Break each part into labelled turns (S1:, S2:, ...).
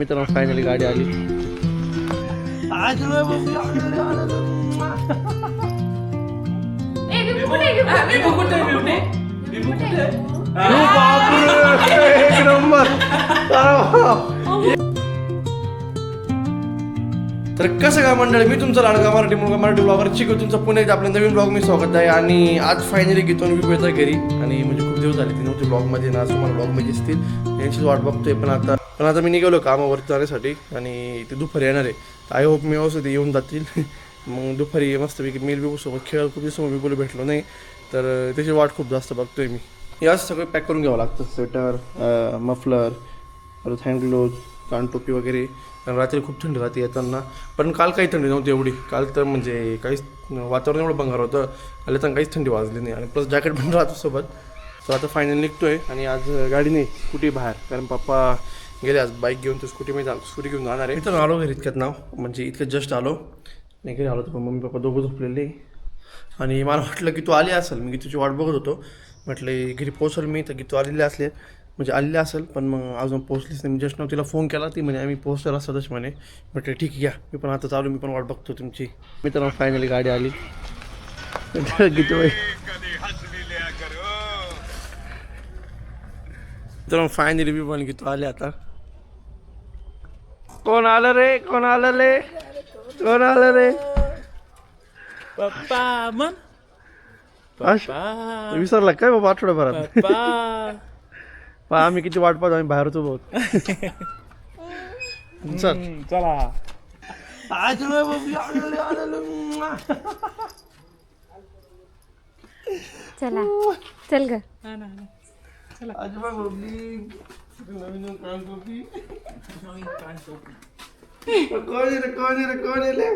S1: मित्रांनो फायनली गाडी आली. एक नंबर. तर कसं काय मंडळी, मी तुमचा लाडका मराठी मुलगा मराठी ब्लॉगर चिकू, तुमचं पुन्हा एकदा आपल्या नवीन ब्लॉग मी स्वागत आहे. आणि आज फायनली घेतो मी येतोय घरी. आणि म्हणजे खूप दिवस झाले ती नव्हती ब्लॉगमध्ये ना, तुम्हाला ब्लॉगमध्ये असतील यांचीच वाट बघतोय. पण आता मी निघालो कामावरती जाण्यासाठी आणि ते दुपारी येणार आहे. आय होप मी व्यवस्थित येऊन जातील. मग दुपारी मस्तपैकी मेल बिबूसोबत खेळ, खूप दिवसामध्ये बिबूला भेटलो नाही, तर त्याची वाट खूप जास्त बघतोय मी. याच सगळं पॅक करून घ्यावं लागतं, स्वेटर, मफलर, परत हँड ग्लोव्ज, कानटोपी वगैरे. कारण रात्री खूप थंडी राहते येताना. पण काल काही थंडी नव्हती एवढी. काल तर म्हणजे काहीच वातावरण एवढं बंगार होतं, काल येताना काहीच थंडी वाजली नाही. आणि प्लस जॅकेट पण राहतो सोबत. तर आता फायनल निघतोय. आणि आज गाडी नाही, स्कूटी बाहेर, कारण पप्पा गेले आज बाईक घेऊन, तर स्कूटी घेऊन जाणार आहे. इथं आलो घरी इतक्यात म्हणजे इतक्यात जस्ट आलो. नाही घरी आलो तर मम्मी पप्पा दोघं झोपलेले. आणि मला वाटलं की तू आली असेल, मी तुझी वाट बघत होतो. म्हटलं घरी पोहोचल मी, तर की तू आलेले असले म्हणजे आलेले असेल, पण मग अजून पोहोचलीच नाही. मी जस्ट तिला फोन केला, ती म्हणे आम्ही पोहोचलेला असतच म्हणे. म्हटलं ठीक आहे, या मी पण आता चालू, मी पण वाट बघतो तुमची. मित्रांनो फायनली गाडी आली. गीतू भाई मित्रांनो फायनली मी पण गीतू आले. आता कोण आलं रे, कोण आलं रे, कोण आलं रे?
S2: पप्पा मन पप्पा
S1: विसरला काय बाबा आठवड्याभरात?
S2: पप्पा
S1: आम्ही किती वाट पाहतो, आम्ही बाहेरच उभं आहोत. चल
S2: चला
S3: चला चल ग.
S1: आजोबा बबली नवीन कानटोपी. कोण आहे रे, कोण आहे रे, कोण आहे रे,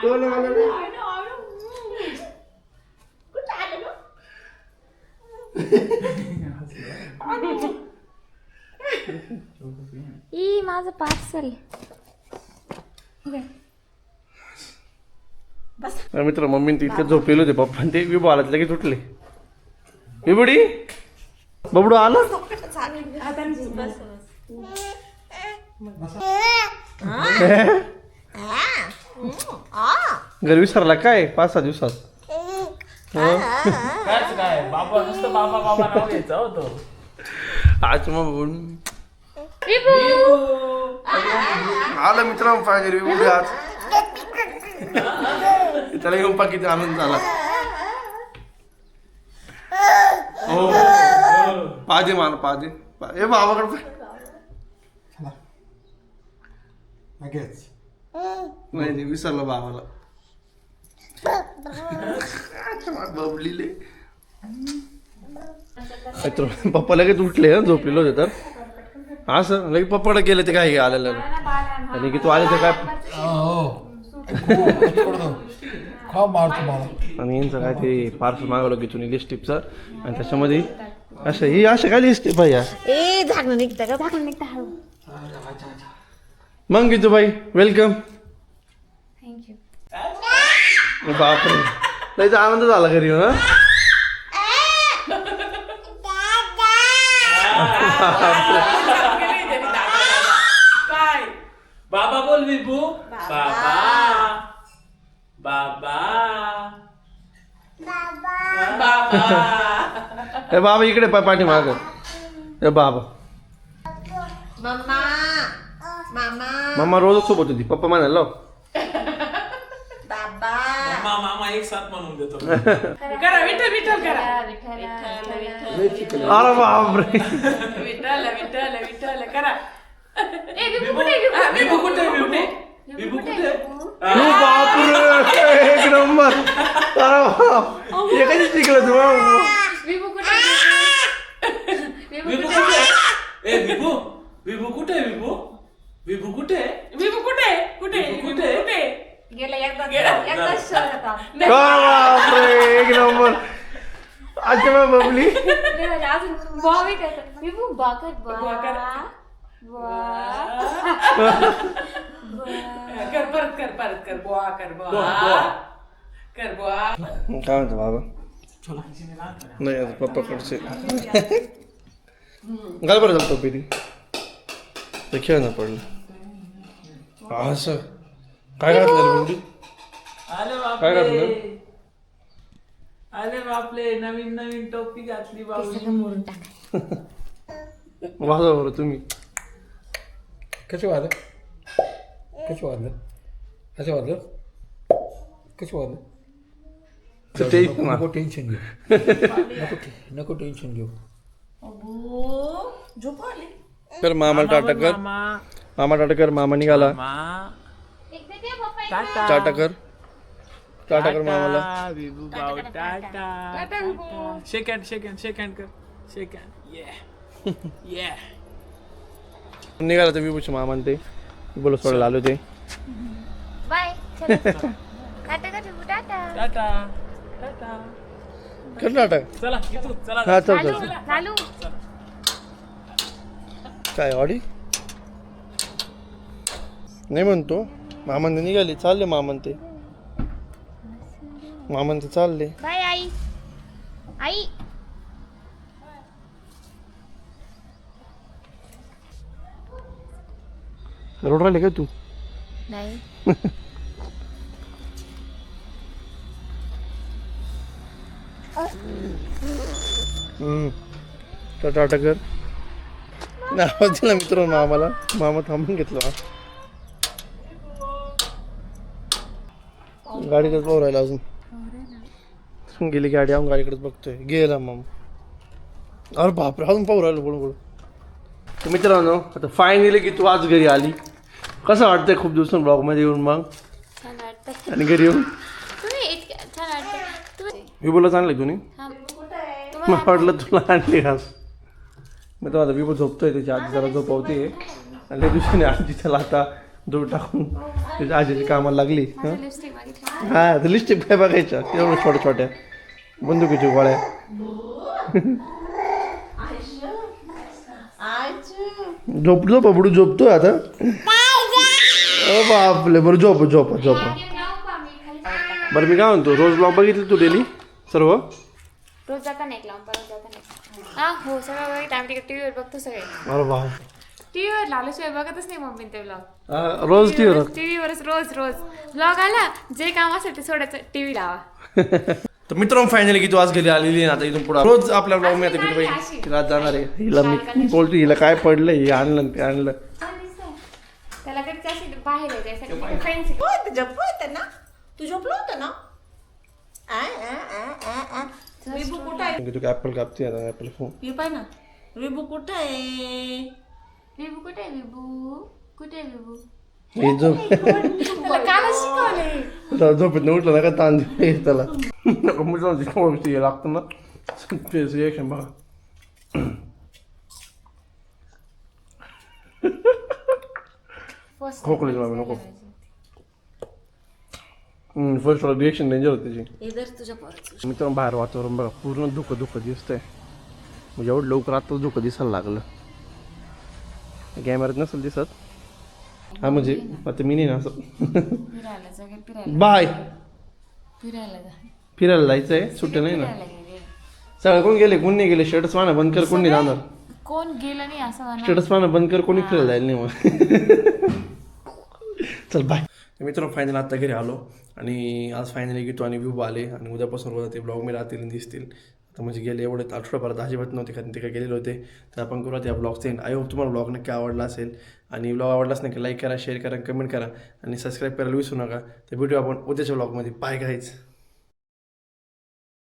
S1: कोण आलं रे?
S3: ई माझं पार्सल.
S1: मित्र मम्मी इतकं झोपलेले होते पप्पा, ते विबू आला लगेच उठले. विबुडी बबडू आलं. घर विसरला काय 5-6 दिवसात?
S2: काय बाबा नुसतं बाबा बाबा नाव घ्यायचं होतं.
S1: आज मग आलं मित्रांनो फायनली विबुडी आज. त्याला येऊन पा किती आनंद झाला. हो पादे मान पादे हे बाबाकडे नाही विसरलं बाबाला. बबलीले पप्पा लगेच उठले, झोपलेले होते तर असं लगेच पप्पाकडे गेले ते काय आलेलं. आणि की तू आले तर काय आणि यांचं काय ते पार्सल मागवलं की तुम्ही लिस्टिपचं. आणि त्याच्यामध्ये असं ही असं काय लिस्ट भाई
S3: ए झाकणं निघतं का? झाकणं निघतं हळू.
S1: मग गीतू भाई वेलकम.
S3: थँक्यू.
S1: बापरे लयच आनंद झाला घरी ना.
S2: काय बाबा बोल विभू. बाबा बाबा बाबा.
S1: हे बाबा इकडे पाठी माग. हे बाबा
S3: मम्मा मामा
S1: मम्मा रोज सोबत होती, पप्पा म्हणाल
S3: बाबा
S2: मामा मामा एक साथ म्हणून देतो. करा विठ्ठल विठ्ठल करा.
S1: अरे बापरे.
S2: विठ्ठल विठ्ठल विठ्ठल करा.
S3: ए विभू कुठे?
S2: विभू कुठे? विभू कुठे?
S1: बापरे एक नंबर. अरे बाप हे कधी शिकलं तू?
S3: विभू कुठे?
S2: विभू कुठे? ए विभू विभू कुठे? विभू कुठे? विभू कुठे? कुठे? कुठे?
S3: गेला एकदा शहर होता.
S1: बापरे एक नंबर. अच्छा बबली
S3: अजून बॉबी काय विभू बाकर
S2: कर परत कर बुआ कर बुआ कर बुआ.
S1: काय म्हणतो बाबा? नाही आता पप्पाकडचे घाल बरं झालं टोपी ती. ते खेळ ना पडलं. असं काय घातलं रे
S2: आले
S1: काय
S2: बापले
S1: घातलं?
S2: आले बापले नवीन नवीन टोपी घातली बाबू
S3: सगळं मोडून टाका.
S1: वाजवा बरं तुम्ही. कसे वाजलं कसे वाजलं कसे वाजलं कसे वाजलं
S4: नको टेन्शन घेऊ नको टेन्शन घेऊ.
S1: कर मामाला टाटा कर मामा टाटा कर मामा निघाला
S3: एकदा दे पप्पा एकदा.
S1: टाटा कर टाटा कर मामाला
S2: विभू भाऊ टाटा शेक हँड कर शेक हँड ये
S1: निघाला तर विभूचे मामा आणि ते बोल सोडायला आलो ते
S3: बाय चला टाटा कर विभू, टाटा.
S2: टाटा टाटा
S1: कर टाटा.
S2: चला येतो चला
S1: हा चल
S3: चालू
S1: चल
S3: चालू.
S1: काय ऑडी नाही म्हणतो मामान ते निघाले चालले मामान ते चालले.
S3: बाय आई आई.
S1: रोड राहिले काय तू
S3: नाही
S1: तर टाटा कर आवाज दिला मित्र मामाला मामा थांबून घेतला गाडीकडेच पाहू राहिला अजून गेली गाडी अजून गाडीकडेच बघतोय गेला मामा अरे बापरे अजून पाहू राहिलो पुढे तर मित्रांनो आता फायनली की तू आज घरी आली कसं वाटतंय खूप दिवसांनी ब्लॉगमध्ये येऊन मग
S3: छान वाटतं.
S1: आणि घरी येऊन
S3: तुम्ही इतक्या छान वाटतं तुम्ही.
S1: विभूला चांगलं तुम्ही
S3: हा.
S1: मला वाटलं तुला आणली घास मी तर आता विभू झोपतोय त्याची आजी जरा झोपवते आणि त्या दिवशीने आजी त्याला आता दूर टाकून त्याच्या आजीची कामाला लागली हं?
S3: लिपस्टिक मागितली.
S1: हा तर लिस्टिक काय बघायच्या तेवढं छोट्या छोट्या बंदुकीच्या गोळ्या झोपलो बबडू झोपतोय आता ओ बापले बरं झोप झोप झोप बरं मी काय म्हणतो रोज ब्लॉग बघितले तू डेली सर्व
S3: रोज जाता नाही लावून परत जाता नाही. हा हो सगळं बघितलं आम्ही तिकडे टीव्हीवर बघतो सगळे.
S1: अरे वा
S3: टीव्हीवर लावल्याशिवाय बघतच नाही मम्मी ते ब्लॉग.
S1: रोज टीव्हीवर
S3: टीव्हीवरच रोज रोज ब्लॉग आला जे काम असेल ते सोडायचं टीव्ही लावा.
S1: तर मित्रांनो फायनली की तू आज घरी आलेली आहे ना आता इथून पुढे रोज आपल्या ब्लॉग मी आता किती बाई तिला आज जाणार आहे हिला मी बोलतो हिला काय पडलं हे आणलं आणि ते आणलं
S3: त्याला कधी अशी बाहेर यायचं फॅन्सी.
S5: तू झोपलं होतं ना विभू कुठं आहे
S1: तू ऍपल कापते आता ऍपल फोन
S5: हे पाय ना विभू कुठं आहे
S3: विभू कुठे आहे विभू कुठे आहे विभू.
S1: हे झोप
S3: त्याला कालच शिकवले.
S1: झोपेत उठलं ना का ताण देऊ त्याला मित्रांनो हे लागतं ना रिएक्शन बघा खोकले नको फर्स्ट रिएक्शन डेंजर होती त्याची
S5: इधर तुझ्या पोराचं
S1: मित्रांनो बाहेर वातावरण बघा पूर्ण धुकं दिसतंय म्हणजे एवढं लवकर आता धुकं दिसायला लागलं कॅमेऱ्यात नसेल दिसत हा म्हणजे आता मी नाही ना असं
S3: फिरायला सगळे फिरायला
S1: बाय
S3: फिरायला जा.
S1: फिरायला जायचंय सुट्ट्या नाही ना
S3: फिरायला गेले.
S1: सगळं कोण गेले कोण नाही गेले स्टेटस पाहणं बंद कर कोण नाही जाणार
S3: कोण गेलं नाही असं म्हणा.
S1: स्टेटस पाहणं बंद कर कोणी फिरायला जायला नाही मग चल बाय मित्रांनो फायनल आता घरी आलो आणि आज फायनली की तू आणि व्ह्यू आले आणि उद्यापासून रोज ते ब्लॉग मी राहतील आणि दिसतील तर म्हणजे गेले एवढे आठवड्यापर्यंत अजिबात नव्हते कारण ते काय गेलेले होते तर आपण करूयात या ब्लॉगचे एंड आय होप तुम्हाला ब्लॉग नक्की आवडला असेल आणि ब्लॉग आवडलाच नाही की लाईक करा शेअर करा कमेंट करा आणि सबस्क्राईब करायला विसरू नका तर भेटू आपण उद्याच्या ब्लॉगमध्ये बाय गाईज.